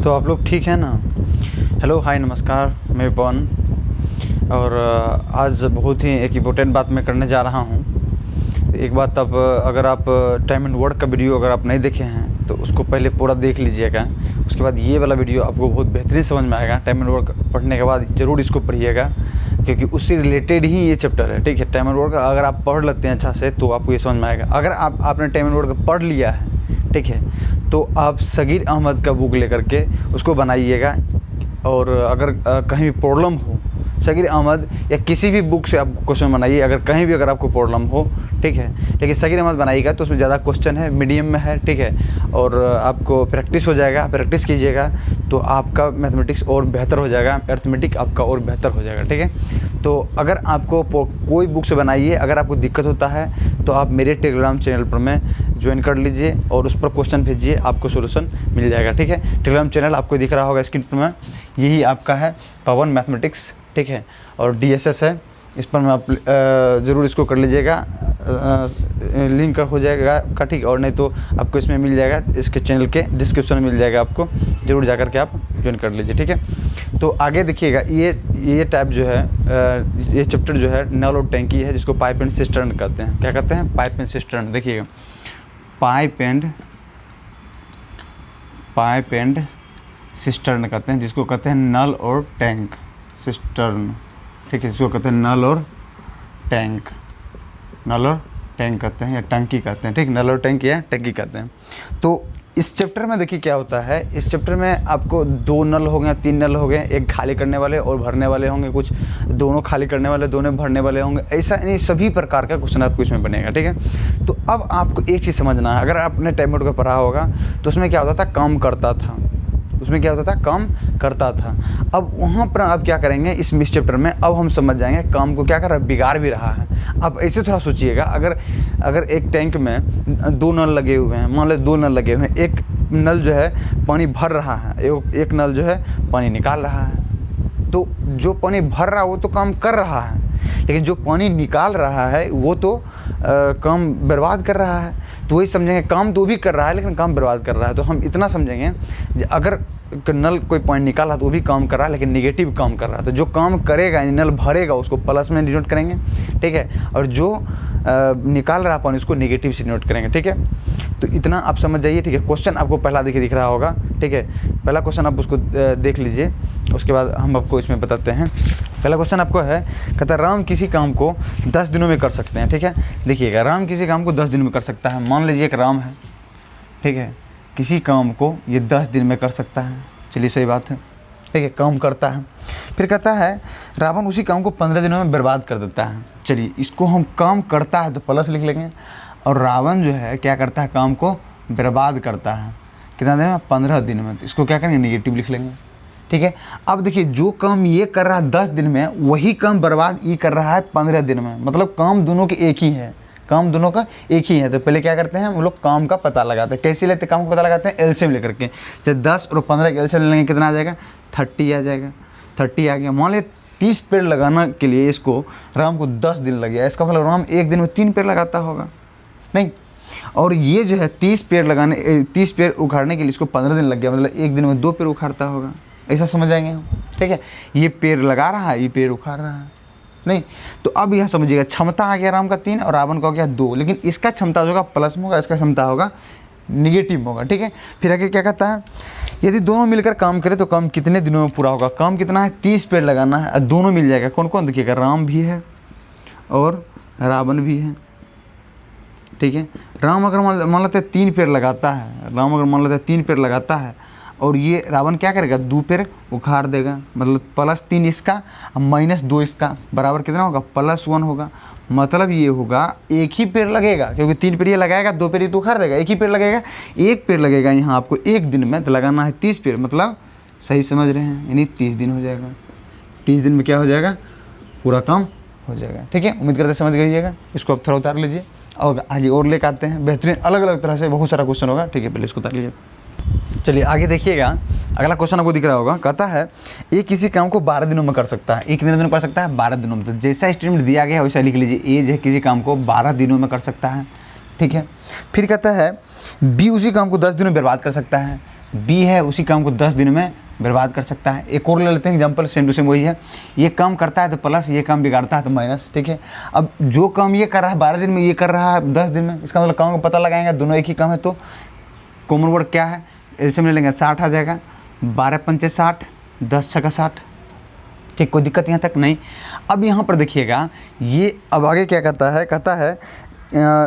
तो आप लोग ठीक हैं ना। हेलो हाय नमस्कार, मैं पवन। और आज बहुत ही एक इम्पोर्टेंट बात मैं करने जा रहा हूँ। एक बात, अब अगर आप टाइम एंड वर्ड का वीडियो अगर आप नहीं देखे हैं तो उसको पहले पूरा देख लीजिएगा। उसके बाद ये वाला वीडियो आपको बहुत बेहतरीन समझ में आएगा। टाइम एंड वर्ड पढ़ने के बाद ज़रूर इसको पढ़िएगा, क्योंकि उससे रिलेटेड ही ये चैप्टर है। ठीक है, टाइम एंड वर्ड का अगर आप पढ़ लेते हैं अच्छा से तो आपको ये समझ में आएगा। अगर आपने टाइम एंड वर्ड का पढ़ लिया है, ठीक है, तो आप सगीर अहमद का बुक लेकर के उसको बनाइएगा। और अगर कहीं भी प्रॉब्लम हो, सगीर अहमद या किसी भी बुक से आप क्वेश्चन बनाइए, अगर कहीं भी अगर आपको प्रॉब्लम हो, ठीक है, लेकिन सगीर अहमद बनाइएगा तो उसमें ज़्यादा क्वेश्चन है, मीडियम में है, ठीक है, और आपको प्रैक्टिस हो जाएगा। प्रैक्टिस कीजिएगा तो आपका मैथमेटिक्स और बेहतर हो जाएगा, अर्थमेटिक आपका और बेहतर हो जाएगा। ठीक है, तो अगर आपको कोई बुक से बनाइए, अगर आपको दिक्कत होता है तो आप मेरे टेलीग्राम चैनल पर में ज्वाइन कर लीजिए और उस पर क्वेश्चन भेजिए, आपको सोल्यूशन मिल जाएगा। ठीक है, टेलीग्राम चैनल आपको दिख रहा होगा स्क्रीन पर में, यही आपका है पवन मैथमेटिक्स। ठीक है, और DSS है, इस पर मैं आप ज़रूर इसको कर लीजिएगा, लिंक हो जाएगा का, ठीक। और नहीं तो आपको इसमें मिल जाएगा, इसके चैनल के डिस्क्रिप्शन में मिल जाएगा, आपको ज़रूर जाकर के आप ज्वाइन कर लीजिए। ठीक है, तो आगे देखिएगा, ये टाइप जो है, ये चैप्टर जो है नल और टैंकी है, जिसको पाइप एंड सिस्टर्न कहते हैं। क्या कहते हैं? Pipe and cistern. देखिएगा, पाइप एंड सिस्टर्न कहते हैं, जिसको कहते हैं नल और टैंक सिस्टर्न। ठीक है, इसको कहते हैं नल और टैंक कहते हैं, या टंकी कहते हैं। ठीक, नल और टैंक या टंकी कहते हैं। तो इस चैप्टर में देखिए क्या होता है। इस चैप्टर में आपको 2 नल हो गए, 3 नल हो गए, एक खाली करने वाले और भरने वाले होंगे, कुछ दोनों खाली करने वाले, दोनों भरने वाले होंगे। ऐसा नहीं, सभी प्रकार का क्वेश्चन आपको इसमें बनेगा। ठीक है, तो अब आपको एक चीज़ समझना है। अगर आपने टाइम बोर्ड का पढ़ा होगा तो उसमें क्या होता था, काम करता था। उसमें क्या होता था, काम करता था। अब वहाँ पर आप क्या करेंगे इस चैप्टर में, अब हम समझ जाएंगे काम को क्या कर रहा है, बिगाड़ भी रहा है। अब ऐसे थोड़ा सोचिएगा, अगर एक टैंक में 2 नल लगे हुए हैं, मान लो 2 नल लगे हुए हैं, एक नल जो है पानी भर रहा है, एक नल जो है पानी निकाल रहा है। तो जो पानी भर रहा है वो तो काम कर रहा है, लेकिन जो पानी निकाल रहा है वो तो काम बर्बाद कर रहा है। तो वही समझेंगे, काम तो भी कर रहा है लेकिन काम बर्बाद कर रहा है। तो हम इतना समझेंगे, अगर नल कोई पॉइंट निकाला तो वो भी काम कर रहा है लेकिन नेगेटिव काम कर रहा है। तो जो काम करेगा, नल भरेगा, उसको प्लस में डिनोट करेंगे। ठीक है, और जो निकाल रहा पानी उसको नेगेटिव से डिनोट करेंगे। ठीक है, तो इतना आप समझ जाइए। ठीक है, क्वेश्चन आपको पहला दिख रहा होगा। ठीक है, पहला क्वेश्चन आप उसको देख लीजिए, उसके बाद हम आपको इसमें बताते हैं। पहला क्वेश्चन आपको है, कहता है राम किसी काम को 10 दिनों में कर सकते हैं। ठीक है, देखिएगा, राम किसी काम को 10 दिनों में कर सकता है। मान लीजिए एक राम है, ठीक है, किसी काम को ये 10 दिन में कर सकता है। चलिए, सही बात है। ठीक है, काम करता है। फिर कहता है रावण उसी काम को 15 दिनों में बर्बाद कर देता है। चलिए, इसको हम काम करता है तो प्लस लिख लेंगे, और रावण जो है क्या करता है, काम को बर्बाद करता है कितना दिन में, 15 दिन में। तो इसको क्या करेंगे, नेगेटिव लिख लेंगे। ठीक है, अब देखिए, जो काम ये कर रहा है 10 दिन में, वही काम बर्बाद ये कर रहा है 15 दिन में। मतलब काम दोनों के एक ही है, काम दोनों का एक ही है। तो पहले क्या करते हैं हम लोग, काम का पता लगाते हैं। कैसे लेते हैं काम का पता लगाते हैं, एलसीएम लेकर के। जब 10 और 15 के एलसीएम लेंगे, कितना आ जाएगा, 30 आ जाएगा। 30 आ गया। मान लिया 30 पेड़ लगाने के लिए इसको राम को 10 दिन लग गया। इसका मतलब राम एक दिन में 3 पेड़ लगाता होगा नहीं। और ये जो है 30 पेड़ उखाड़ने के लिए इसको 15 दिन लग गया, मतलब एक दिन में 2 पेड़ उखाड़ता होगा। ऐसा समझ जाएंगे हम। ठीक है, ये पेड़ लगा रहा है, ये पेड़ उखाड़ रहा है नहीं। तो अब यह समझिएगा, क्षमता आ गया राम का 3 और रावण का हो गया 2, लेकिन इसका क्षमता जो होगा प्लस में होगा, इसका क्षमता होगा निगेटिव में होगा। ठीक है, फिर आगे क्या कहता है, यदि दोनों मिलकर काम करें तो काम कितने दिनों में पूरा होगा। काम कितना है, 30 पेड़ लगाना है, और दोनों मिल जाएगा। कौन कौन देखिएगा, राम भी है और रावण भी है। ठीक है, राम अगर मान लेते हैं 3 पेड़ लगाता है, राम अगर मान लेते हैं 3 पेड़ लगाता है, और ये रावण क्या करेगा, 2 पेड़ उखाड़ देगा। मतलब +3 इसका -2 इसका बराबर कितना होगा, +1 होगा। मतलब ये होगा एक ही पेड़ लगेगा, क्योंकि 3 पेड़ ये लगाएगा, 2 पेड़ ये तो उखाड़ देगा। एक ही पेड़ लगेगा, एक पेड़ लगेगा यहाँ आपको एक दिन में। तो लगाना है 30 पेड़, मतलब सही समझ रहे हैं, यानी 30 दिन हो जाएगा। 30 दिन में क्या हो जाएगा, पूरा काम हो जाएगा। ठीक है, उम्मीद करते समझ गइएगा। इसको आप थोड़ा उतार लीजिए और आगे और लेकर आते हैं। बेहतरीन अलग अलग तरह से बहुत सारा क्वेश्चन होगा। ठीक है, पहले इसको उतार लीजिए। चलिए आगे देखिएगा, अगला क्वेश्चन आपको दिख रहा होगा। कहता है ये किसी काम को 12 दिनों में कर सकता है। कितने दिनों में कर सकता है, 12 दिनों में। तो जैसा स्टेटमेंट दिया गया है वैसा लिख लीजिए। ए जो है किसी काम को 12 दिनों में कर सकता है। ठीक है, फिर कहता है बी उसी काम को 10 दिनों में बर्बाद कर सकता है। बी है उसी काम को 10 दिन में बर्बाद कर सकता है। एक और ले लेते हैं एग्जांपल, सेम टू सेम वही है, ये काम करता है तो प्लस, ये काम बिगाड़ता है तो माइनस, ठीक है। अब जो काम ये कर रहा है 12 दिन में, ये कर रहा है 10 दिन में, इसका मतलब काम का पता लगाएंगे, दोनों एक ही काम है तो कॉमन वर्ड क्या है, एलसीएम ले लेंगे 60 आ जाएगा, 12 पंचे 60, 10 छक्का 60, ठीक, कोई दिक्कत यहाँ तक नहीं। अब यहाँ पर देखिएगा ये अब आगे क्या कहता है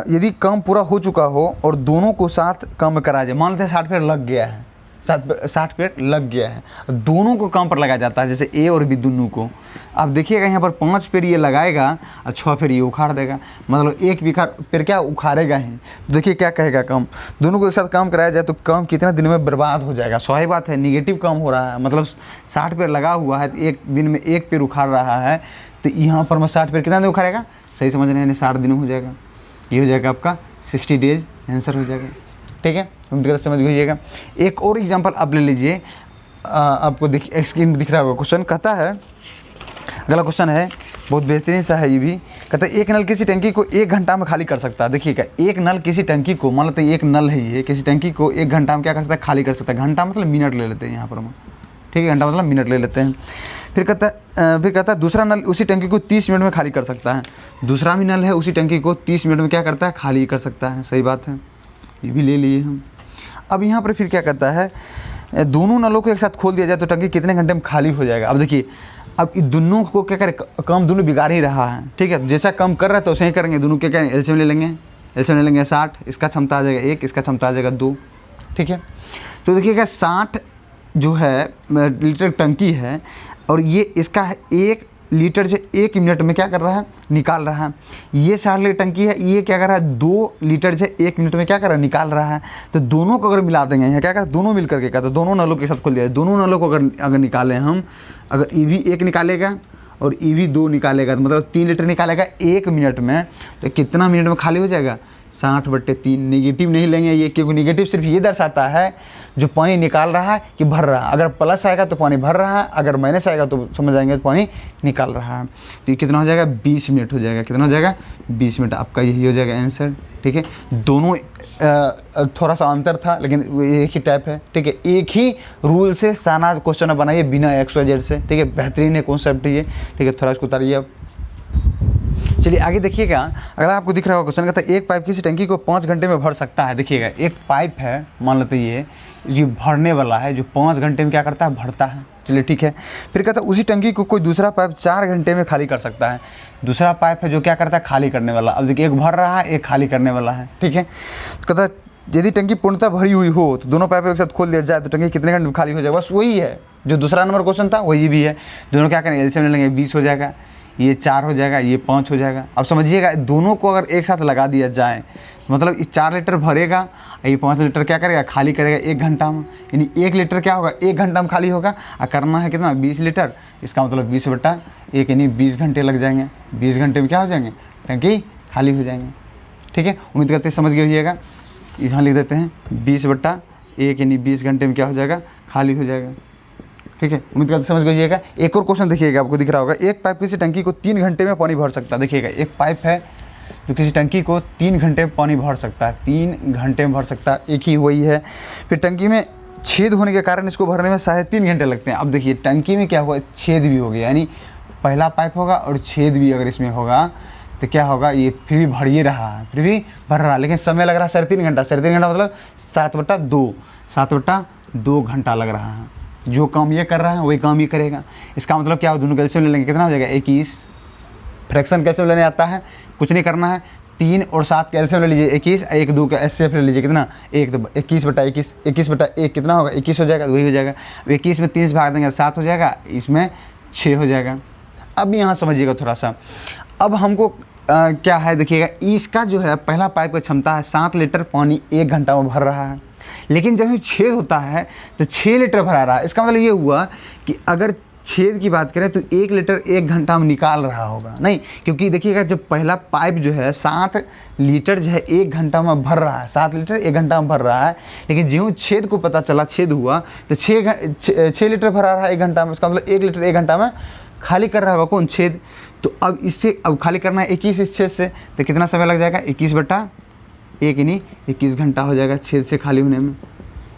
यदि काम पूरा हो चुका हो और दोनों को साथ काम कराया जाए, मान लेते हैं 60 पेड़ लग गया है, 60 पेड़ लग गया है, दोनों को काम पर लगाया जाता है, जैसे ए और बी दोनों को। अब देखिएगा यहाँ पर 5 पेड़ ये लगाएगा और 6 पेड़ ये उखाड़ देगा, मतलब एक भी पेड़ क्या उखाड़ेगा ही। तो देखिए क्या कहेगा, काम दोनों को एक साथ काम कराया जाए तो काम कितना दिन में बर्बाद हो जाएगा। स्वाभाविक बात है, निगेटिव काम हो रहा है, मतलब 60 पेड़ लगा हुआ है तो एक दिन में एक पेड़ उखाड़ रहा है, तो यहाँ पर मैं 60 पेड़ कितना दिन उखाड़ेगा, सही समझ रहे हैं, 60 दिन हो जाएगा, ये हो जाएगा आपका 60 डेज आंसर हो जाएगा, ठीक है, उम्मीद करते समझ गइएगा। एक और एग्जांपल आप ले लीजिए, आपको देखिए स्क्रीन पर दिख रहा होगा, क्वेश्चन कहता है, अगला क्वेश्चन है बहुत बेहतरीन सा है ये भी, कहता है एक नल किसी टंकी को 1 घंटा में खाली कर सकता है। देखिएगा एक नल किसी टंकी को, मान लेते हैं एक नल है ये, किसी टंकी को 1 घंटा में क्या कर सकता है, खाली कर सकता है। घंटा मतलब मिनट ले लेते हैं यहाँ पर हम, ठीक है, घंटा मतलब मिनट ले लेते हैं। फिर कहता है दूसरा नल उसी टंकी को 30 मिनट में खाली कर सकता है। दूसरा भी नल है उसी टंकी को 30 मिनट में क्या करता है, खाली कर सकता है, सही बात है, ये भी ले लिए हम। अब यहाँ पर फिर क्या कहता है, दोनों नलों को एक साथ खोल दिया जाए तो टंकी कितने घंटे में खाली हो जाएगा। अब देखिए अब दोनों को क्या करें, काम दोनों बिगाड़ ही रहा है, ठीक है, जैसा काम कर रहा है तो वैसे ही करेंगे, दोनों क्या करेंगे, एलसीएम ले लेंगे 60, इसका क्षमता आ जाएगा 1, इसका क्षमता आ जाएगा 2, ठीक है। तो देखिएगा 60 जो है लीटर टंकी है और ये इसका 1 लीटर जो 1 मिनट में क्या कर रहा है, निकाल रहा है। ये 60 लीटर टंकी है, ये क्या कर रहा है 2 लीटर जो 1 मिनट में क्या कर रहा है, निकाल रहा है। तो दोनों को अगर मिला देंगे, यहाँ क्या कर दोनों मिल करके का, तो दोनों नलों के साथ खोल दिया, दोनों नलों को अगर निकालें हम, अगर ई भी 1 निकालेगा और ई भी 2 निकालेगा तो मतलब 3 लीटर निकालेगा 1 मिनट में, तो कितना मिनट में खाली हो जाएगा, 60/3। नेगेटिव नहीं लेंगे ये, क्योंकि नेगेटिव सिर्फ ये दर्शाता है जो पानी निकाल रहा है कि भर रहा है। अगर प्लस आएगा तो पानी भर रहा है, अगर माइनस आएगा तो समझ जाएंगे तो पानी निकाल रहा है। तो ये कितना हो जाएगा, 20 मिनट हो जाएगा। कितना हो जाएगा, 20 मिनट, आपका यही हो जाएगा आंसर, ठीक है। दोनों थोड़ा सा अंतर था लेकिन एक ही टाइप है, ठीक है। एक ही रूल से सारा क्वेश्चन बनाइए बिना XYZ से, ठीक है, बेहतरीन है कॉन्सेप्ट ये, ठीक है। थोड़ा इसको उतारिए अब, चलिए आगे देखिएगा। अगर आपको दिख रहा होगा क्वेश्चन कहता है एक पाइप किसी टंकी को 5 घंटे में भर सकता है। देखिएगा एक पाइप है, मान लेते ये भरने वाला है जो 5 घंटे में क्या करता है, भरता है, चलिए ठीक है। फिर कहता है उसी टंकी को कोई दूसरा पाइप 4 घंटे में खाली कर सकता है। दूसरा पाइप है जो क्या करता है, खाली करने वाला। अब देखिए एक भर रहा है, एक खाली करने वाला है, ठीक है। कहता है यदि टंकी पूर्णतः भरी हुई हो तो दोनों पाइप एक साथ खोल दिया जाए तो टंकी कितने घंटे में खाली हो जाएगा। बस वही है जो दूसरा नंबर क्वेश्चन था, वही भी है। दोनों क्या करेंगे, एलसीएम ले लेंगे, 20 हो जाएगा, ये 4 हो जाएगा, ये 5 हो जाएगा। अब समझिएगा दोनों को अगर एक साथ लगा दिया जाए मतलब 4 लीटर भरेगा, ये 5 लीटर क्या करेगा, खाली करेगा 1 घंटा में। यानी 1 लीटर क्या होगा, 1 घंटा में खाली होगा। और करना है कितना, 20 लीटर, इसका मतलब 20/1 यानी 20 घंटे लग जाएंगे। 20 घंटे में क्या हो जाएंगे, टंकी खाली हो जाएंगे, ठीक है। उम्मीद करते हैं समझ गए होइएगा। यहाँ लिख देते हैं 20/1 यानी 20 घंटे में क्या हो जाएगा, खाली हो जाएगा, ठीक है। उम्मीद करते समझ गइएगा। एक और क्वेश्चन देखिएगा, आपको दिख रहा होगा एक पाइप किसी टंकी को 3 घंटे में पानी भर सकता है। देखिएगा एक पाइप है जो किसी टंकी को 3 घंटे में पानी भर सकता है, 3 घंटे में भर सकता है, एक ही वही है। फिर टंकी में छेद होने के कारण इसको भरने में शायद 3 घंटे लगते हैं। अब देखिए टंकी में क्या हुआ, छेद भी हो गया, यानी पहला पाइप होगा और छेद भी अगर इसमें होगा तो क्या होगा, ये फिर भी भर ही रहा है, फिर भी भर रहा है, लेकिन समय लग रहा है 3.5 घंटा। 3.5 घंटा मतलब 7/2 घंटा लग रहा है। जो काम ये कर रहा है वही काम ये करेगा। इसका मतलब क्या हो, दोनों कैल्शियम ले लेंगे, कितना हो जाएगा 21। फ्रैक्शन कैल्शियम लेने आता है, कुछ नहीं करना है, 3 और 7 कैल्शियम ले लीजिए 21, 1 2 का SCF ले लीजिए, कितना 1 तो 21/21, 21/1 कितना होगा 21 हो जाएगा, वही हो जाएगा। 21 में 3 से भाग देंगे 7 हो जाएगा, इसमें 6 हो जाएगा। अब यहाँ समझिएगा थोड़ा सा, अब हमको क्या है देखिएगा, इसका जो है पहला पाइप की क्षमता है 7 लीटर पानी 1 घंटा में भर रहा है, लेकिन जब ये छेद होता है तो 6 लीटर भरा रहा है। इसका मतलब ये हुआ कि अगर छेद की बात करें तो 1 लीटर 1 घंटा में निकाल रहा होगा, नहीं, क्योंकि देखिएगा जब पहला पाइप जो है 7 लीटर जो है 1 घंटा में भर रहा है, 7 लीटर 1 घंटा में भर रहा है, लेकिन ज्यों छेद को पता चला, छेद हुआ तो 6 लीटर भरा रहा है 1 घंटा में। इसका मतलब 1 लीटर 1 घंटा में खाली कर रहा होगा कौन, छेद। तो अब इससे अब खाली करना है 21 इस छेद से, तो कितना समय लग जाएगा, 21/1 यानी 21 घंटा हो जाएगा छेद से खाली होने में,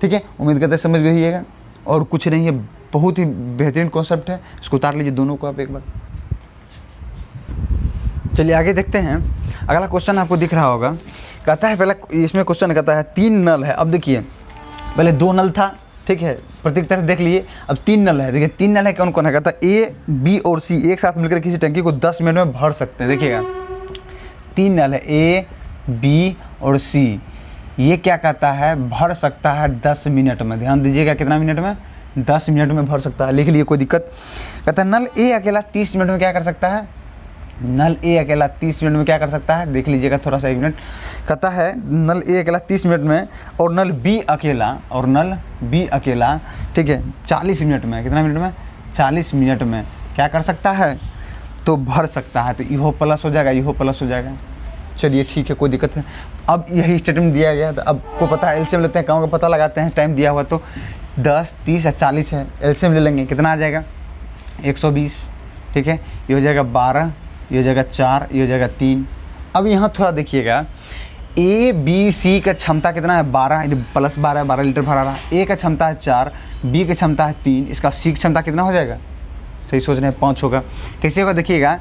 ठीक है, उम्मीद करते हैं समझ गइएगा, और कुछ नहीं है, बहुत ही बेहतरीन कॉन्सेप्ट है। इसको उतार लीजिए दोनों को आप एक बार। चलिए आगे देखते हैं। अगला क्वेश्चन आपको दिख रहा होगा, कहता है पहला इसमें क्वेश्चन कहता है 3 नल है। अब देखिए पहले 2 नल था, ठीक है, प्रत्येक तरह देख लिए, अब 3 नल है। देखिए 3 नल है, कौन कौन है, कहता है ए, बी और सी एक साथ मिलकर किसी टंकी को 10 मिनट में भर सकते हैं। देखिएगा 3 नल है, ए, बी और सी, ये क्या कहता है, भर सकता है 10 मिनट में। ध्यान दीजिएगा कितना मिनट में, 10 मिनट में भर सकता है। लिख लिए, कोई दिक्कत। कहता है नल ए अकेला 30 मिनट में क्या कर सकता है, नल ए अकेला 30 मिनट में क्या कर सकता है, देख लीजिएगा थोड़ा सा 1 मिनट। कहता है नल ए अकेला 30 मिनट में, और नल बी अकेला, ठीक है, 40 मिनट में, कितना मिनट में, 40 मिनट में क्या कर सकता है, तो भर सकता है। तो इहो प्लस हो जाएगा, इहो प्लस हो जाएगा। चलिए ठीक है, कोई दिक्कत है। अब यही स्टेटमेंट दिया गया, तो अब को पता है, एलसीएम लेते हैं, गाँव का पता लगाते हैं, टाइम दिया हुआ तो 10, 30 या 40 है, एलसीएम ले लेंगे, कितना आ जाएगा 120, ठीक है, ये हो जाएगा 12, ये हो जाएगा 4, ये हो जाएगा 3। अब यहाँ थोड़ा देखिएगा, ए बी सी का क्षमता कितना है, 12 प्लस 12 लीटर भरा रहा। ए का क्षमता है 4, बी की क्षमता है 3, इसका सी की क्षमता कितना हो जाएगा, सही सोच रहे हैं, 5 होगा। कैसे होगा देखिएगा,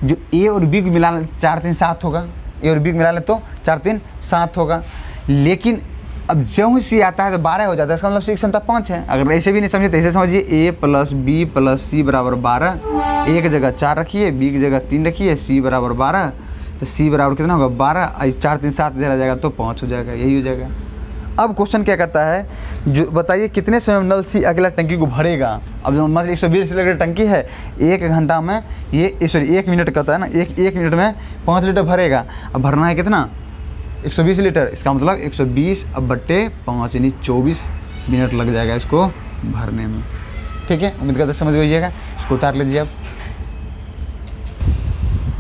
जो ए और बी को मिला लें 4, 3, 7 होगा, ए और बी को मिला लें तो 4, 3, 7 होगा। लेकिन अब जब सी आता है तो 12 हो जाता है, इसका मतलब सी की क्षमता 5 है। अगर ऐसे भी नहीं समझे तो ऐसे समझिए, ए प्लस बी प्लस सी बराबर 12, ए की जगह 4 रखिए, बी की जगह 3 रखिए, सी बराबर 12, तो सी बराबर कितना होगा 12, 4, 3, 7 इधर आ जाएगा तो 5 हो जाएगा, यही हो जाएगा। अब क्वेश्चन क्या कहता है, जो बताइए कितने समय में नल सी अकेला टंकी को भरेगा। अब जो मतलब 120 लीटर टंकी है, 1 घंटा में ये सॉरी 1 मिनट कहता है ना, 1 मिनट में 5 लीटर भरेगा। अब भरना है कितना, 120 लीटर, इसका मतलब 120 अब बट्टे 5 यानी 24 मिनट लग जाएगा इसको भरने में। ठीक है, उम्मीद करते समझ गइएगा, इसको उतार लीजिए अब।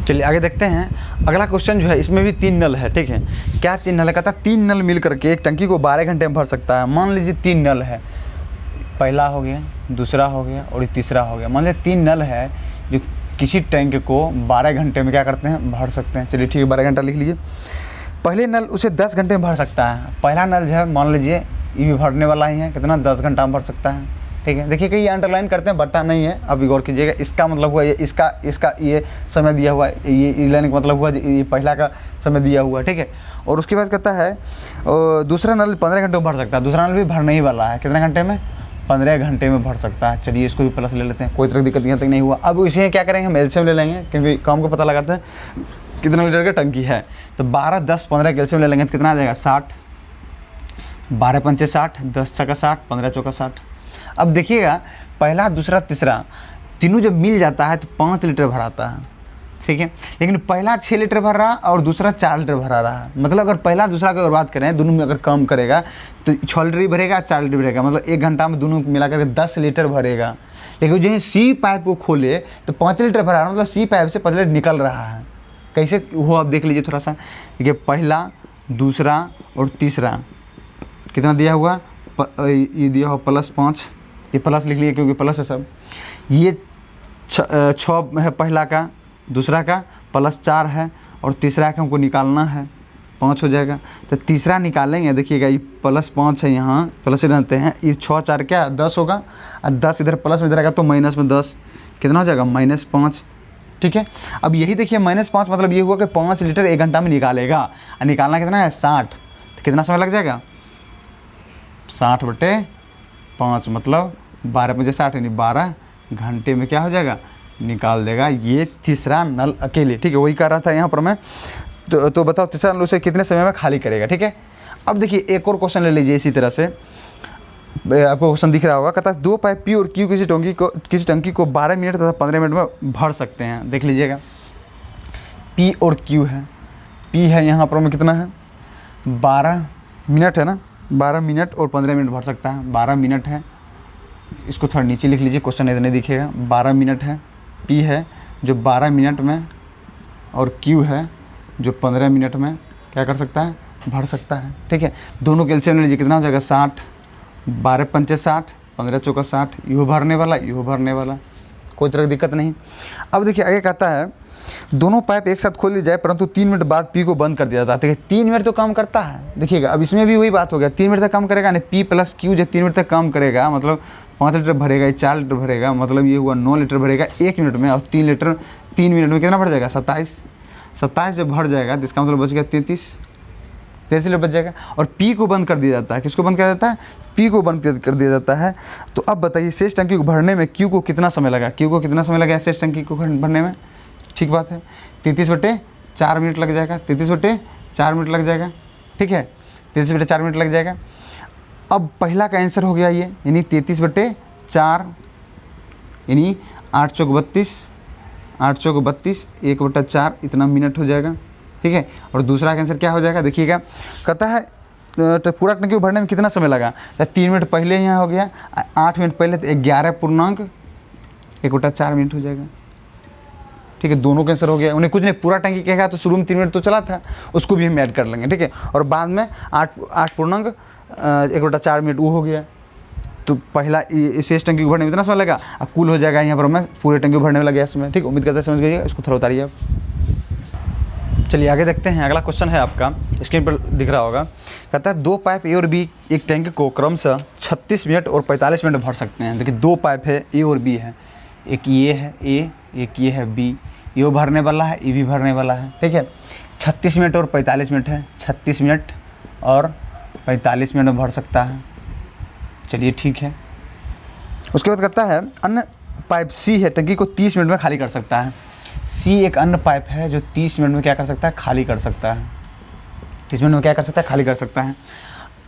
चलिए आगे देखते हैं। अगला क्वेश्चन जो है, इसमें भी 3 नल है, ठीक है। क्या 3 नल है, कहता है 3 नल मिल करके एक टंकी को 12 घंटे में भर सकता है। मान लीजिए 3 नल है, पहला हो गया, दूसरा हो गया और तीसरा हो गया। मान लीजिए 3 नल है जो किसी टैंक को 12 घंटे में क्या करते हैं, भर सकते हैं। चलिए ठीक है, 12 घंटा लिख लीजिए। पहले नल उसे 10 घंटे में भर सकता है। पहला नल जो है मान लीजिए ये भी भरने वाला ही है, कितना 10 घंटा में भर सकता है। ठीक है, देखिए कि ये अंडरलाइन करते हैं, बट्टा नहीं है, अब गौर कीजिएगा। इसका मतलब हुआ ये, इसका ये समय दिया हुआ है, ये लाइन का मतलब हुआ ये पहला का समय दिया हुआ है। ठीक है, और उसके बाद कहता है दूसरा नल 15 घंटे में भर सकता है। दूसरा नल भी भरने ही वाला है, कितने घंटे में, 15 घंटे में भर सकता है। चलिए इसको भी प्लस ले लेते हैं, कोई तरह की दिक्कत यहाँ तक नहीं हुआ। अब इसे क्या करेंगे, हम एलसीएम ले लेंगे, क्योंकि काम को पता लगाते हैं कितना लीटर की टंकी है। तो 12, 10, 15 कैल्शियम ले लेंगे तो कितना आ जाएगा 60, 12 पंचे 60, 10 छक्का 60, 15 चौका 60। अब देखिएगा पहला, दूसरा, तीसरा तीनों जब मिल जाता है तो 5 लीटर भराता है। ठीक है, लेकिन पहला 6 लीटर भर रहा और दूसरा 4 लीटर भरा रहा है। मतलब अगर पहला दूसरा की अगर बात करें, दोनों में अगर कम करेगा तो 6 लीटर ही भरेगा, 4 लीटर भरेगा। मतलब 1 घंटा में दोनों मिला करके 10 लीटर भरेगा। लेकिन जो है सी पाइप को खोले तो 5 लीटर भरा रहा है, मतलब सी पाइप से 5 लीटर निकल रहा है। कैसे हो आप देख लीजिए थोड़ा सा। देखिए पहला, दूसरा और तीसरा कितना दिया हुआ, ये दिया हुआ +5, ये प्लस लिख लिए क्योंकि प्लस है सब। ये 6 है पहला का, दूसरा का +4 है और तीसरा का हमको निकालना है, 5 हो जाएगा। तो तीसरा निकालेंगे, देखिएगा ये +5 है, यहाँ प्लस रहते हैं, ये 6, 4 क्या 10 होगा, और 10 इधर प्लस में इधर आएगा तो माइनस में 10, कितना हो जाएगा -5। ठीक है, अब यही देखिए -5 मतलब ये हुआ कि 5 लीटर 1 घंटा में निकालेगा। और निकालना कितना है 60, तो कितना समय लग जाएगा 60/5 मतलब 12 पंजे 60 यानी 12 घंटे में क्या हो जाएगा, निकाल देगा। ये तीसरा नल अकेले। ठीक है, वही कर रहा था यहाँ पर मैं। तो बताओ तीसरा नल उसे कितने समय में खाली करेगा। ठीक है, अब देखिए एक और क्वेश्चन ले लीजिए इसी तरह से, आपको क्वेश्चन दिख रहा होगा। कहता है 2 पाइप पी और क्यू किसी टंकी को 12 मिनट तथा 15 मिनट में भर सकते हैं। देख लीजिएगा पी और क्यू है, पी है यहाँ पर में कितना है 12 मिनट है ना, 12 मिनट और 15 मिनट भर सकता है। 12 मिनट है, इसको थोड़ा नीचे लिख लीजिए, क्वेश्चन इतने दिखेगा। 12 मिनट है, पी है जो 12 मिनट में, और क्यू है जो 15 मिनट में क्या कर सकता है, भर सकता है। ठीक है, दोनों कैल्शियम ले लीजिए, कितना हो जाएगा 60, 12 पंचे 60, 15 चौका 60, यूँ भरने वाला, यूँ भरने वाला, कोई तरह की दिक्कत नहीं। अब देखिए आगे कहता है दोनों पाइप एक साथ खोल दी जाए परंतु 3 मिनट बाद पी को बंद कर दिया जाता है। देखिए 3 मिनट तो काम करता है, देखिएगा अब इसमें भी वही बात हो गया, 3 मिनट तक काम करेगा, नहीं पी प्लस क्यू जब 3 मिनट तक काम करेगा मतलब 5 लीटर भरेगा, ये 4 लीटर भरेगा, मतलब ये हुआ 9 लीटर भरेगा 1 मिनट में, और 3 लीटर 3 मिनट में कितना भर जाएगा 27 जब भर जाएगा तो इसका मतलब बच गया 33 लीटर बच जाएगा। और पी को बंद कर दिया जाता है, किसको बंद किया जाता है, पी को बंद कर दिया जाता है। तो अब बताइए शेष टंकी को भरने में क्यू को कितना समय लगा, क्यू को कितना समय लगा शेष टंकी को भरने में, ठीक बात है 33/4 मिनट लग जाएगा, 33/4 मिनट लग जाएगा, ठीक है 33/4 मिनट लग जाएगा। अब पहला का आंसर हो गया ये, यानी 33/4 यानी 8 चौक 32 1/4 इतना मिनट हो जाएगा, ठीक है। और दूसरा का आंसर क्या हो जाएगा, देखिएगा कहता है तो पूरा टंकी को भरने में कितना समय लगा, तो 3 मिनट पहले यहाँ हो गया, 8 मिनट पहले तो 11.1/4 मिनट हो जाएगा, ठीक है। दोनों का आंसर हो गया, उन्हें कुछ नहीं, पूरा टंकी कहेगा तो शुरू में 3 मिनट तो चला था, उसको भी हम ऐड कर लेंगे, ठीक है। और बाद में 8.1/4 मिनट वो हो गया। तो पहला शेष टंकी को भरने में इतना समय लगा, अब कुल हो जाएगा यहाँ पर मैं पूरे टंकी को भरने में लगा इसमें, ठीक। उम्मीद करते हैं समझ गइएगा, इसको थोड़ा उतारिए आप। चलिए आगे देखते हैं, अगला क्वेश्चन है आपका, स्क्रीन पर दिख रहा होगा। कहता है 2 पाइप ए और बी एक टैंक को क्रमशः 36 मिनट और 45 मिनट भर सकते हैं। देखिए 2 पाइप है ए और बी है, एक ये है ए, एक ये है बी, ये भरने वाला है, ये भी भरने वाला है, ठीक है। 36 मिनट और 45 मिनट है, 36 मिनट और 45 मिनट में भर सकता है, चलिए ठीक है। उसके बाद कहता है अन्य पाइप सी है टंकी को 30 मिनट में खाली कर सकता है। सी एक अन्य पाइप है जो 30 मिनट में क्या कर सकता है, खाली कर सकता है, 30 मिनट में क्या कर सकता है, खाली कर सकता है।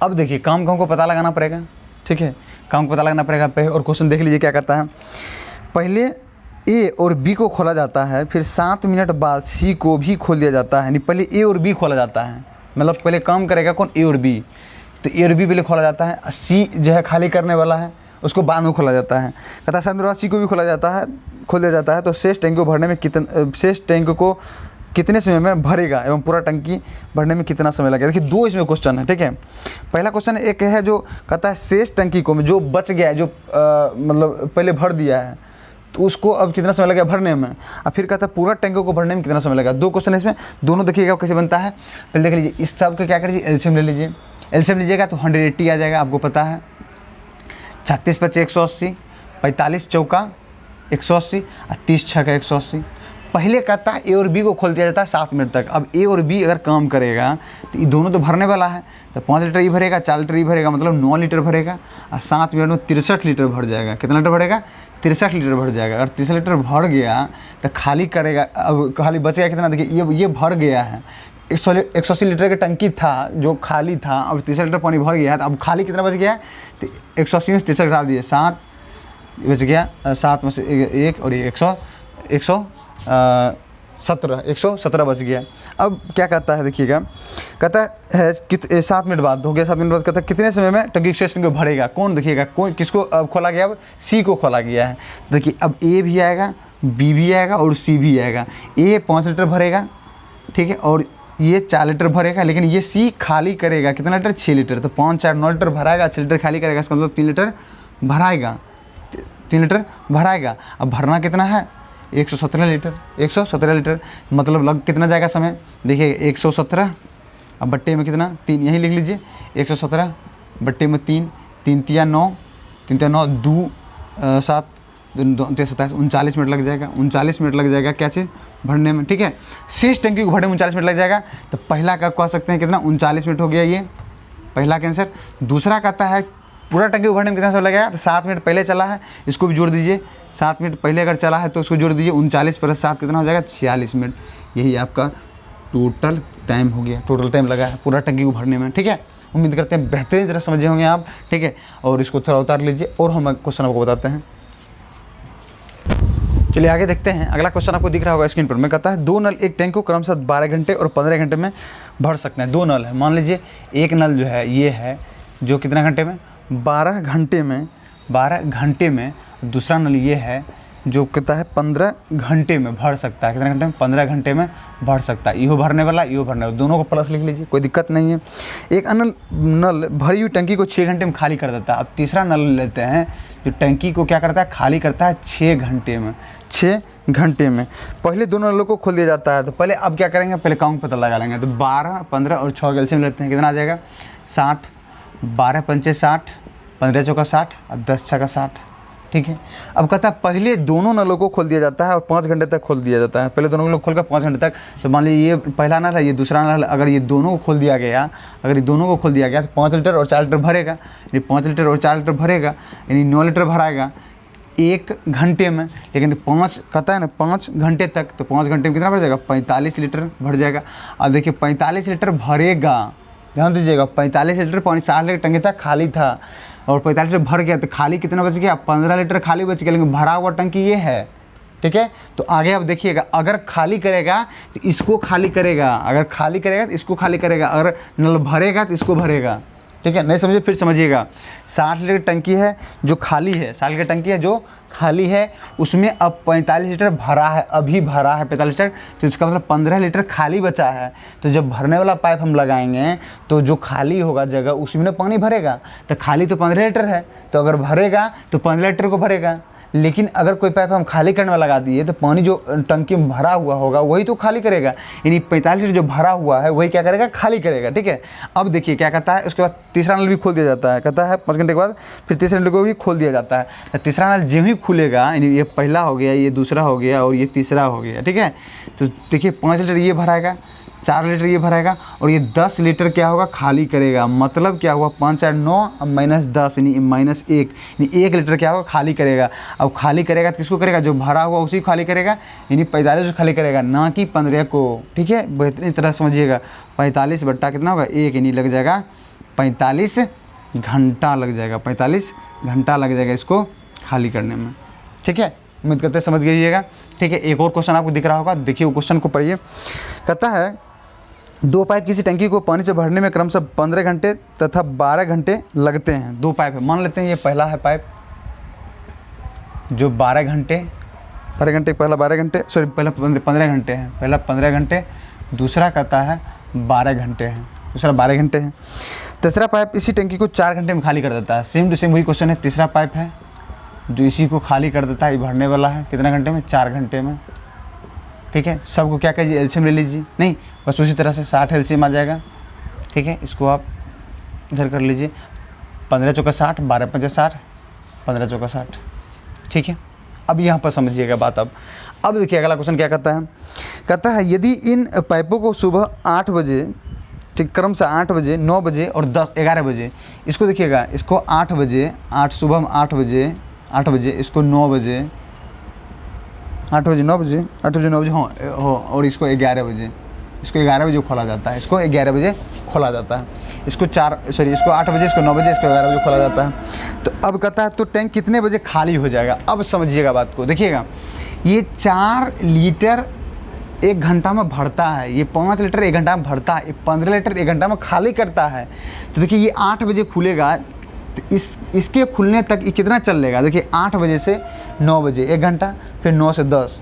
अब देखिए काम को पता लगाना पड़ेगा, ठीक है, काम को पता लगाना पड़ेगा। और क्वेश्चन देख लीजिए क्या कहता है, पहले ए और बी को खोला जाता है, फिर 7 मिनट बाद सी को भी खोल दिया जाता है। यानी पहले ए और बी खोला जाता है, मतलब पहले काम करेगा कौन, ए और बी, तो ए और बी पहले खोला जाता है, सी जो है खाली करने वाला है उसको बाद में खोला जाता है। कहता है 7 मिनट बाद सी को भी खोल दिया जाता है। तो शेष टैंक को भरने में शेष टैंक को कितने समय में भरेगा एवं पूरा टंकी भरने में कितना समय लगेगा। देखिए 2 इसमें क्वेश्चन है, ठीक है। पहला क्वेश्चन एक है जो कहता है शेष टंकी को जो बच गया है, जो मतलब पहले भर दिया है, तो उसको अब कितना समय लगेगा भरने में। और फिर कहता है पूरा टैंक को भरने में कितना समय लगेगा। 2 क्वेश्चन है इसमें, दोनों देखिएगा कैसे बनता है। पहले देख लीजिए, इस सब का क्या करिए एलसीएम ले लीजिए, एलसीएम लीजिएगा तो 180 आ जाएगा, आपको पता है। 36 × 5 = 180, 45 चौका 180 और 30 छक्का 180। पहले कहता है ए और बी को खोल दिया जाता है 7 मिनट तक। अब ए और बी अगर काम करेगा तो ये दोनों तो भरने वाला है, तो 5 लीटर ही भरेगा, 4 लीटर ही भरेगा, मतलब 9 लीटर भरेगा, और 7 मिनट में 63 लीटर भर जाएगा। कितना लीटर भरेगा, 63 लीटर भर जाएगा। अगर 63 लीटर भर गया तो खाली करेगा, अब खाली बचेगा कितना, देखिए ये भर गया है, 180 लीटर की टंकी था जो खाली था, अब 63 लीटर पानी भर गया है, तो अब खाली कितना बच गया है, तो 180 में 63 डाल दिए, 7 बच गया, 7 में से 1 और ये 117 बच गया। अब क्या कहता है देखिएगा, कहता है 7 मिनट बाद हो गया, 7 मिनट बाद कहता है कितने समय में टंकी शेष को भरेगा। कौन देखिएगा, कौन किसको अब खोला गया, अब सी को खोला गया है। देखिए अब ए भी आएगा, बी भी आएगा और सी भी आएगा। ए 5 लीटर भरेगा, ठीक है, और ये 4 लीटर भरेगा, लेकिन ये सी खाली करेगा कितना लीटर, 6 लीटर। तो 5 4 9 लीटर भराएगा, 6 लीटर खाली करेगा, इसका मतलब 3 लीटर भराएगा, 3 लीटर भराएगा। अब भरना कितना है, 117 लीटर, 117 लीटर, मतलब लग कितना जाएगा समय, देखिए 117 अब बट्टे में कितना 3, यहीं लिख लीजिए 117 बट्टे में 3, 3 तिया 9, 3 तिया 9, 2 7 2 27, 39 मिनट लग जाएगा, 39 मिनट लग जाएगा क्या चीज़ भरने में, ठीक है। शेष टंकी को भरने में 39 मिनट लग जाएगा। तो पहला का कह सकते हैं कितना, 39 मिनट हो गया, ये पहला का आंसर। दूसरा कहता है पूरा टंकी को भरने में कितना समय लगेगा, तो 7 मिनट पहले चला है, इसको भी जोड़ दीजिए, 7 मिनट पहले अगर चला है तो उसको जोड़ दीजिए, 39 + 7 कितना हो जाएगा, 46 मिनट। यही आपका टोटल टाइम हो गया, टोटल टाइम लगा है पूरा टंकी को भरने में, ठीक है। उम्मीद करते हैं बेहतरीन तरह समझे होंगे आप, ठीक है। और इसको थोड़ा उतार लीजिए और हम क्वेश्चन आपको बताते हैं। चलिए आगे देखते हैं, अगला क्वेश्चन आपको दिख रहा होगा स्क्रीन पर में। कहता है 2 नल एक टैंक को क्रमशः 12 घंटे और 15 घंटे में भर सकते हैं। 2 नल है, मान लीजिए एक नल जो है ये है जो कितना घंटे में, 12 घंटे में, 12 घंटे में। दूसरा नल ये है जो कहता है 15 घंटे में भर सकता है। कितने घंटे में? 15 घंटे में भर सकता है। इहो भरने वाला, इहो भरने वाला, दोनों को प्लस लिख लीजिए, कोई दिक्कत नहीं है। एक अन्य नल भरी हुई टंकी को 6 घंटे में खाली कर देता है। अब तीसरा नल लेते हैं जो टंकी को क्या करता है, खाली करता है 6 घंटे में। 6 घंटे में पहले दोनों नलों को खोल दिया जाता है। तो पहले अब क्या करेंगे, पहले काउंट पता लगा लेंगे। तो 12, 15 और 6 एलसीएम लेते हैं, कितना आ जाएगा? 60। 12 पंचे 60, 15 चौका 60 और 10 छक्का 60। ठीक है। अब कहता है पहले दोनों नलों को खोल दिया जाता है और 5 घंटे तक खोल दिया जाता है। पहले दोनों नलों को खोल कर 5 घंटे तक। तो मान लीजिए ये पहला नल है, ये दूसरा नल है। अगर ये दोनों को खोल दिया गया, अगर ये दोनों को खोल दिया गया तो 5 लीटर और 4 लीटर भरेगा। यानी 5 लीटर और 4 लीटर भरेगा, यानी 9 लीटर भराएगा 1 घंटे में। लेकिन 5 कहता है ना 5 घंटे तक, तो 5 घंटे में कितना भर जाएगा? 45 लीटर भर जाएगा। अब देखिए 45 लीटर भरेगा, ध्यान दीजिएगा। 45 लीटर पानी 60 लीटर टंकी था, खाली था, और 45 लीटर भर गया। तो खाली कितना बच गया? 15 लीटर खाली बच गया, लेकिन भरा हुआ टंकी ये है। ठीक है। तो आगे आप देखिएगा, अगर खाली करेगा तो इसको खाली करेगा, अगर खाली करेगा तो इसको खाली करेगा, अगर नल भरेगा तो इसको भरेगा। ठीक है, नहीं समझे फिर समझिएगा। 60 लीटर टंकी है जो खाली है, 60 लीटर टंकी है जो खाली है, उसमें अब 45 लीटर भरा है, अभी भरा है 45 लीटर। तो इसका मतलब 15 लीटर खाली बचा है। तो जब भरने वाला पाइप हम लगाएंगे तो जो खाली होगा जगह उसमें पानी भरेगा। तो खाली तो 15 लीटर है, तो अगर भरेगा तो 15 लीटर को भरेगा। लेकिन अगर कोई पाइप हम खाली करने वाला लगा दिए तो पानी जो टंकी में भरा हुआ होगा वही तो खाली करेगा। यानी 45 लीटर जो भरा हुआ है वही क्या करेगा? खाली करेगा। ठीक है। अब देखिए क्या कहता है, उसके बाद तीसरा नल भी खोल दिया जाता है। कहता है 5 घंटे के बाद फिर तीसरे नल को भी खोल दिया जाता है। तो तीसरा नल जो ही खुलेगा, यानी ये पहला हो गया, ये दूसरा हो गया और ये तीसरा हो गया। ठीक है। तो देखिए 5 लीटर ये भराएगा, 4 लीटर ये भरेगा और ये 10 लीटर क्या होगा? खाली करेगा। मतलब क्या हुआ? 5 4 9 -10 यानी -1, यानी 1 लीटर क्या होगा? खाली करेगा। अब खाली करेगा तो किसको करेगा? जो भरा हुआ उसी को खाली करेगा, यानी 45 को खाली करेगा, ना कि 15 को। ठीक है, बेहतरीन तरह समझिएगा। 45 बट्टा कितना होगा? 1, यानी लग जाएगा 45 घंटा लग जाएगा, 45 घंटा लग जाएगा इसको खाली करने में। ठीक है, उम्मीद करते समझ गइएगा। ठीक है, एक और क्वेश्चन आपको दिख रहा होगा, देखिए वो क्वेश्चन को पढ़िए। कहता है 2 पाइप किसी टंकी को पानी से भरने में क्रमशः 15 घंटे तथा 12 घंटे लगते हैं। 2 पाइप है, मान लेते हैं ये पहला है पाइप जो 12 घंटे, पहला 12 घंटे, सॉरी पहला 15 घंटे है, पहला 15 घंटे, दूसरा कहता है 12 घंटे है, दूसरा 12 घंटे है। तीसरा पाइप इसी टंकी को 4 घंटे में खाली कर देता है। सेम टू सेम वही क्वेश्चन है। तीसरा पाइप है जो इसी को खाली कर देता है, ये भरने वाला है, कितना घंटे में? 4 घंटे में। ठीक है, सबको क्या कीजिए? एलसीएम ले लीजिए, नहीं बस उसी तरह से 60 एलसीएम आ जाएगा। ठीक है, इसको आप इधर कर लीजिए, 15 चौका 60, 12 पंचे 60, 15 चौका 60। ठीक है, अब यहाँ पर समझिएगा बात। अब देखिए अगला क्वेश्चन क्या कहता है। कहता है यदि इन पाइपों को सुबह 8 बजे, ठीक क्रम से 8 बजे, 9 बजे और 11 बजे, इसको देखिएगा, इसको 8 बजे, सुबह में 8 बजे, इसको 9 बजे, 8 बजे 9 बजे, 8 बजे 9 बजे, हाँ, और इसको 11 बजे, इसको 11 बजे खोला जाता है, इसको 11 बजे खोला जाता है, इसको 8 बजे, इसको 9 बजे, इसको 11 बजे खोला जाता है। तो अब कहता है तो टैंक कितने बजे खाली हो जाएगा? अब समझिएगा बात को, देखिएगा ये 4 लीटर 1 घंटा में भरता है, ये 5 लीटर 1 घंटा में भरता है, 15 लीटर 1 घंटा में खाली करता है। तो देखिए ये 8 बजे खुलेगा, तो इसके खुलने तक ये कितना चल लेगा? देखिए 8 बजे से 9 बजे 1 घंटा, फिर 9 से 10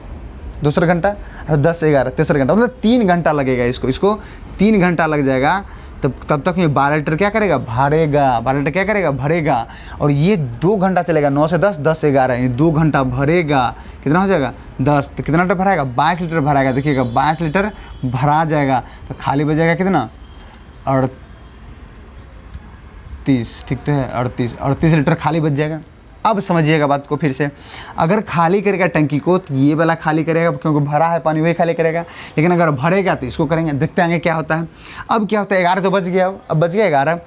दूसरा घंटा, और 10 से 11 तीसरा घंटा, मतलब 3 घंटा लगेगा इसको 3 घंटा लग जाएगा। तब तक ये 12 लीटर क्या करेगा? भरेगा। 12 लीटर क्या करेगा? भरेगा। और ये 2 घंटा चलेगा, 9 से 10, 10 से 11, यानी 2 घंटा भरेगा। कितना हो जाएगा? 10। तो कितना लीटर भराएगा? 22 लीटर भराएगा। देखिएगा 22 लीटर भरा जाएगा, तो खाली बचेगा कितना? 38। ठीक तो है, 38 लीटर खाली बच जाएगा। अब समझिएगा बात को फिर से, अगर खाली करेगा टंकी को तो ये वाला खाली करेगा, क्योंकि भरा है पानी वही खाली करेगा। लेकिन अगर भरेगा तो इसको करेंगे, देखते हैं क्या होता है। अब क्या होता है? 11 तो बच गया, अब बच गया 11।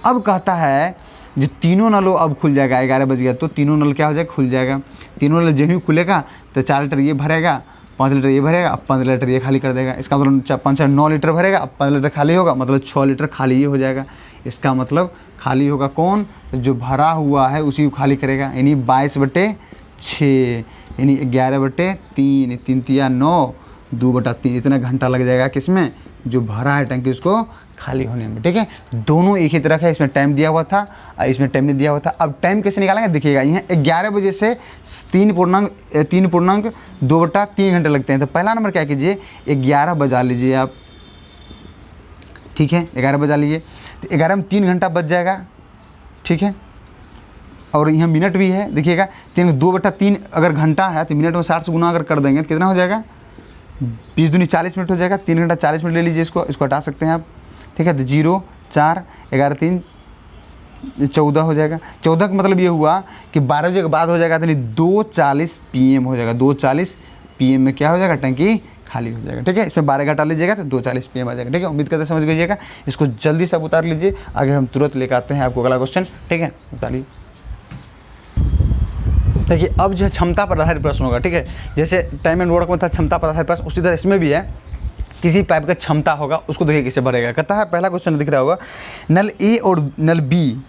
अब कहता है जो तीनों नलों अब खुल जाएगा, 11 बज गया तो तीनों नल क्या हो जाएगा? खुल जाएगा। तीनों नल जब ही खुलेगा तो 4 लीटर ये भरेगा, 5 लीटर ये भरेगा, अब 15 लीटर ये खाली कर देगा। इसका मतलब 5 9 लीटर भरेगा, अब 15 लीटर खाली होगा, मतलब 6 लीटर खाली ये हो जाएगा। इसका मतलब खाली होगा कौन? तो जो भरा हुआ है उसी को खाली करेगा, यानी 22/6, यानी 11/3, 3 तिया 9, 2/3, इतना घंटा लग जाएगा किसमें? जो भरा है टंकी उसको खाली होने में, ठीक है। दोनों एक ही तरह का, इसमें टाइम दिया हुआ था, इसमें टाइम नहीं दिया हुआ था। अब टाइम कैसे निकालेंगे देखिएगा, यहाँ 11 बजे से 3.2/3 घंटे लगते हैं। तो पहला नंबर क्या कीजिए, 11 बजा लीजिए आप, ठीक है, 11 बजा लीजिए। तो 11 में 3 घंटा बच जाएगा, ठीक है। और यहाँ मिनट भी है, देखिएगा 2/3 अगर घंटा है तो मिनट में 60 से गुना अगर कर देंगे तो कितना हो जाएगा, 20 दूनी 40 मिनट हो जाएगा। 3 घंटा 40 मिनट ले लीजिए, इसको हटा सकते हैं आप, ठीक है। तो 0, 4, 11, 3, 14 हो जाएगा। 14 का मतलब ये हुआ कि 12 बजे के बाद हो जाएगा, तो 2:40 PM हो जाएगा। 2:40 PM में क्या हो जाएगा, टंकी खाली हो जाएगा, ठीक है। इसमें 12 घटा लीजिएगा तो 2:40 PM आ जाएगा, ठीक है। उम्मीद करते समझ गइएगा। इसको जल्दी से आप उतार लीजिए, आगे हम तुरंत लेकर आते हैं आपको अगला क्वेश्चन, ठीक है। उतारिए। देखिए अब जो है क्षमता पर आधारित प्रश्न होगा, ठीक है। जैसे टाइम एंड वर्क में था क्षमता पर आधारित प्रश्न, उसी तरह इसमें भी है। किसी पाइप का क्षमता होगा, उसको देखिए कैसे भरेगा। कहता है पहला क्वेश्चन दिख रहा होगा, नल ए और नल बी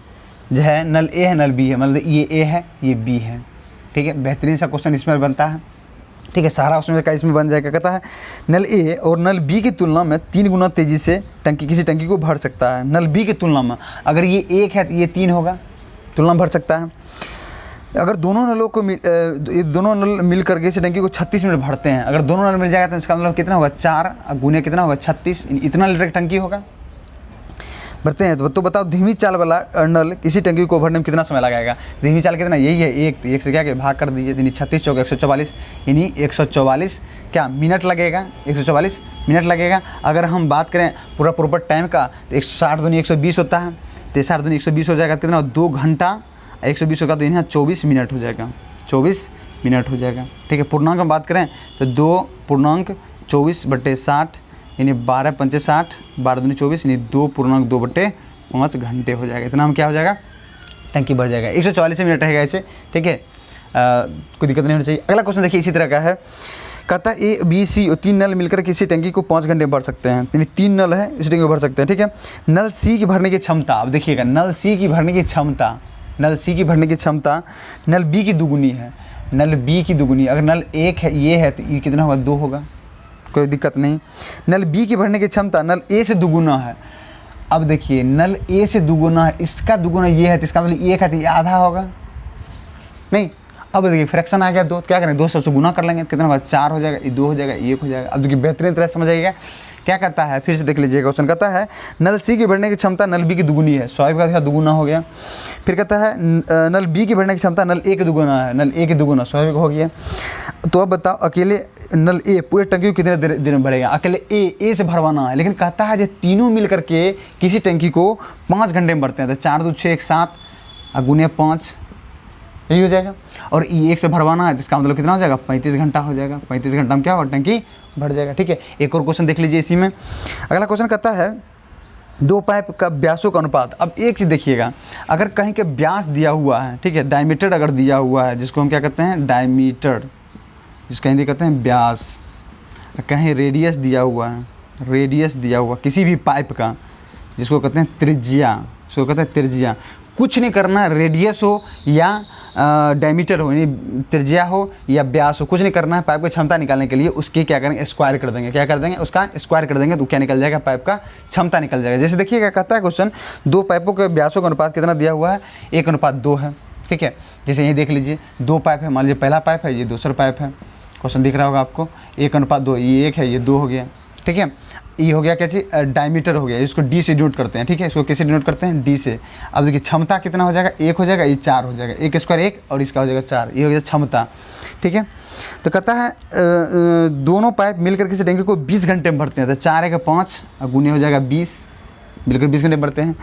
जो है, नल ए है नल बी है, मतलब ये ए है ये बी है, ठीक है। बेहतरीन सा क्वेश्चन इसमें बनता है, ठीक है। सारा उसमें का इसमें बन जाएगा। कहता है नल ए और नल बी की तुलना में 3 गुना तेज़ी से किसी टंकी को भर सकता है। नल बी की तुलना में, अगर ये 1 है तो ये 3 होगा, तुलना भर सकता है। अगर दोनों नलों को दोनों नल मिल करके इस टंकी को 36 मिनट भरते हैं। अगर दोनों नल मिल जाएगा तो इसका मतलब कितना होगा, 4 गुने कितना होगा, 36, इतना लीटर की टंकी होगा, भरते हैं। तो बताओ धीमी चाल वाला नल किसी टंकी को भरने में कितना समय लगाएगा। धीमी चाल कितना, यही है 1 से क्या भाग कर दीजिए, यानी 36 चौके 144, यानी 144 क्या मिनट लगेगा, 144 मिनट लगेगा। अगर हम बात करें पूरा प्रॉपर टाइम का तो 160 दूनी 120 होता है, तो 60 दूनी 120 हो जाएगा, तो कितना 2 घंटा 120 होगा, तो यहाँ 24 मिनट हो जाएगा, 24 मिनट हो जाएगा, ठीक है। पूर्णांक में बात करें तो 2.24/60 यानी 12 पंचे 60, 12 दूनी 24 यानी 2.2/5 घंटे हो जाएगा। इतना हम क्या हो जाएगा, टंकी भर जाएगा। 144 मिनट रहेगा ऐसे, ठीक है। कोई दिक्कत नहीं होनी चाहिए। अगला क्वेश्चन देखिए इसी तरह का है। कहता है ए बी सी और 3 नल मिलकर किसी टंकी को 5 घंटे में भर सकते हैं, यानी 3 नल है इस टंकी को भर सकते हैं, ठीक है। नल सी की भरने की क्षमता, अब देखिएगा नल सी की भरने की क्षमता, नल सी की भरने की क्षमता नल बी की दुगुनी है, नल बी की दुगुनी। अगर नल 1 है ये है तो ये कितना होगा, 2 होगा, कोई दिक्कत नहीं। नल बी की भरने की क्षमता नल ए से दुगुना है। अब देखिए नल ए से दुगुना है, इसका दुगुना ये है, तो इसका मतलब 1 है तो ये आधा होगा, नहीं। अब देखिए फ्रैक्शन आ गया 2, क्या करें, 2 से गुना कर लेंगे, कितना होगा, 4 हो जाएगा, ये 2 हो जाएगा, 1 हो जाएगा। अब देखिए बेहतरीन तरह समझ आइएगा क्या कहता है, फिर से देख लीजिए क्वेश्चन। कहता है नल सी की भरने की क्षमता नल बी की दुगुनी है, स्वाभाविक का दुगुना हो गया। फिर कहता है नल बी की भरने की क्षमता नल ए की दुगुना है, नल ए की दुगुना स्वाभाविक हो गया। तो अब बताओ अकेले नल ए पूरे टंकी को कितने देर में भरेगा, अकेले ए से भरवाना है। लेकिन कहता है जो तीनों मिल करके किसी टंकी को 5 घंटे में भरते हैं, तो 4 2 6 1 7 गुने 5 यही हो जाएगा। और ये 1 से भरवाना है तो इसका मतलब कितना हो जाएगा, 35 घंटा हो जाएगा। 35 घंटा में क्या होगा, टंकी भर जाएगा, ठीक है। एक और क्वेश्चन देख लीजिए इसी में। अगला क्वेश्चन कहता है 2 पाइप का व्यासों का अनुपात। अब एक चीज़ देखिएगा, अगर कहीं के व्यास दिया हुआ है, ठीक है, डायमीटर अगर दिया हुआ है, जिसको हम क्या कहते हैं, डायमीटर, जिसको हिंदी कहते हैं व्यास, कहीं रेडियस दिया हुआ है, रेडियस दिया हुआ किसी भी पाइप का, जिसको कहते हैं त्रिज्या, जिसको कहते हैं त्रिज्या। कुछ नहीं करना, रेडियस हो या डायमीटर हो, यानी त्रिज्या हो या व्यास हो, कुछ नहीं करना है। पाइप की क्षमता निकालने के लिए उसकी क्या करेंगे, स्क्वायर कर देंगे। क्या कर देंगे, उसका स्क्वायर कर देंगे, तो क्या निकल जाएगा, पाइप का क्षमता निकल जाएगा। जैसे देखिए क्या कहता है क्वेश्चन, 2 पाइपों के व्यासों का अनुपात कितना दिया हुआ है, 1:2 है, ठीक है। जैसे ये देख लीजिए 2 पाइप है, मान लीजिए पहला पाइप है, ये दूसरा पाइप है, क्वेश्चन दिख रहा होगा आपको, 1:2, ये 1 है ये 2 हो गया, ठीक है। ये हो गया क्या चीज़, डायमीटर हो गया, इसको डी से डिनोट करते हैं, ठीक है। इसको कैसे डिनोट करते हैं, डी से। अब देखिए क्षमता कितना हो जाएगा, 1 हो जाएगा, ये 4 हो जाएगा, 1 स्क्वायर 1 और इसका हो जाएगा 4, ये हो गया क्षमता, ठीक है। तो कहता है दोनों पाइप मिलकर किसी टंकी को 20 घंटे में भरते हैं, तो 4 1 5 गुने हो जाएगा 20, मिलकर 20 घंटे में भरते हैं।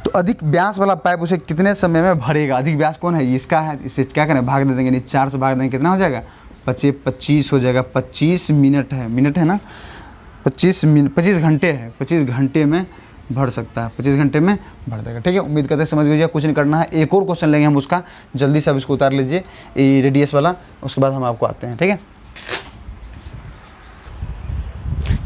तो अधिक व्यास वाला पाइप उसे कितने समय में भरेगा, अधिक व्यास कौन है, इसका है, इसे क्या करें, भाग दे देंगे, 4 से भाग देंगे, कितना हो जाएगा, 25 हो जाएगा। 25 मिनट है ना, 25 घंटे है, 25 घंटे में भर सकता है, 25 घंटे में भर देगा, ठीक है। उम्मीद करते हैं समझ गए, कुछ नहीं करना है। एक और क्वेश्चन लेंगे हम उसका, जल्दी से अब इसको उतार लीजिए, ये रेडियस वाला, उसके बाद हम आपको आते हैं, ठीक है।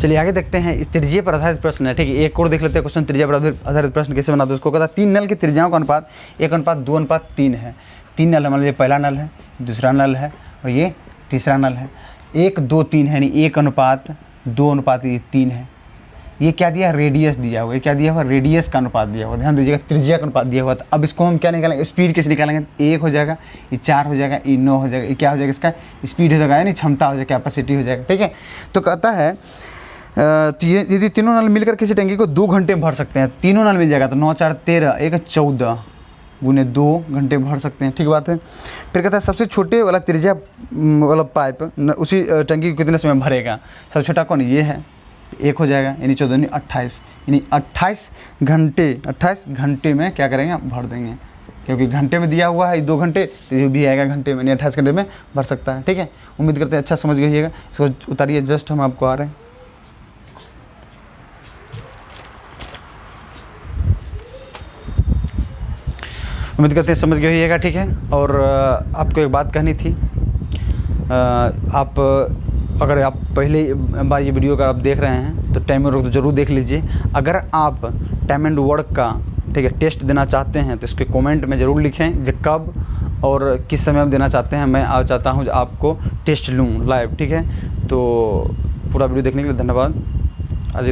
चलिए आगे देखते हैं, इस त्रिज्या पर आधारित प्रश्न है, ठीक है। एक और देख लेते हैं क्वेश्चन, त्रिज्या पर आधारित प्रश्न कैसे बनाते हैं। उसको कहता है 3 नल की त्रिज्याओं का अनुपात 1:2:3 है। 3 नल है, मान लीजिए पहला नल है, दूसरा नल है और ये तीसरा नल है। 1 2 3 है, यानी 1:2:3 है, ये क्या दिया, रेडियस दिया हुआ, ये क्या दिया हुआ, रेडियस का अनुपात दिया हुआ, ध्यान दीजिएगा, त्रिज्या का अनुपात दिया हुआ था। अब इसको हम क्या निकालेंगे, स्पीड कैसे निकालेंगे, 1 हो जाएगा, ये 4 हो जाएगा, ये 9 हो जाएगा, ये क्या हो जाएगा, इसका स्पीड हो जाएगा, यानी क्षमता हो जाएगा, कैपेसिटी हो जाएगा, ठीक है। तो कहता है तो ये यदि तीनों नल मिलकर किसी टंकी को 2 घंटे में भर सकते हैं, तीनों नल मिल जाएगा तो 9 4 13, 1 14 गुने 2 घंटे भर सकते हैं, ठीक बात है। फिर कहता है सबसे छोटे वाला त्रिज्या वाला पाइप उसी टंकी को कितने समय में भरेगा, सबसे छोटा कौन, ये है, 1 हो जाएगा, यानी 14 यानी 28, यानी 28 घंटे में क्या करेंगे, भर देंगे, क्योंकि घंटे में दिया हुआ है 2 घंटे, तो ये भी आएगा घंटे में, यानी 28 घंटे में भर सकता है, ठीक है। उम्मीद करते हैं अच्छा समझ गइएगा, इसको उतारिए, जस्ट हम आपको आ रहे हैं। उम्मीद करते हैं समझ गए होइएगा, ठीक है। और आपको एक बात कहनी थी, आप अगर आप पहले बार ये वीडियो अगर आप देख रहे हैं तो टाइम एंड वर्क तो ज़रूर देख लीजिए। अगर आप टाइम एंड वर्क का, ठीक है, टेस्ट देना चाहते हैं तो इसके कमेंट में ज़रूर लिखें जो कब और किस समय आप देना चाहते हैं। मैं आज चाहता हूँ आपको टेस्ट लूँ लाइव, ठीक है। तो पूरा वीडियो देखने के लिए धन्यवाद। आज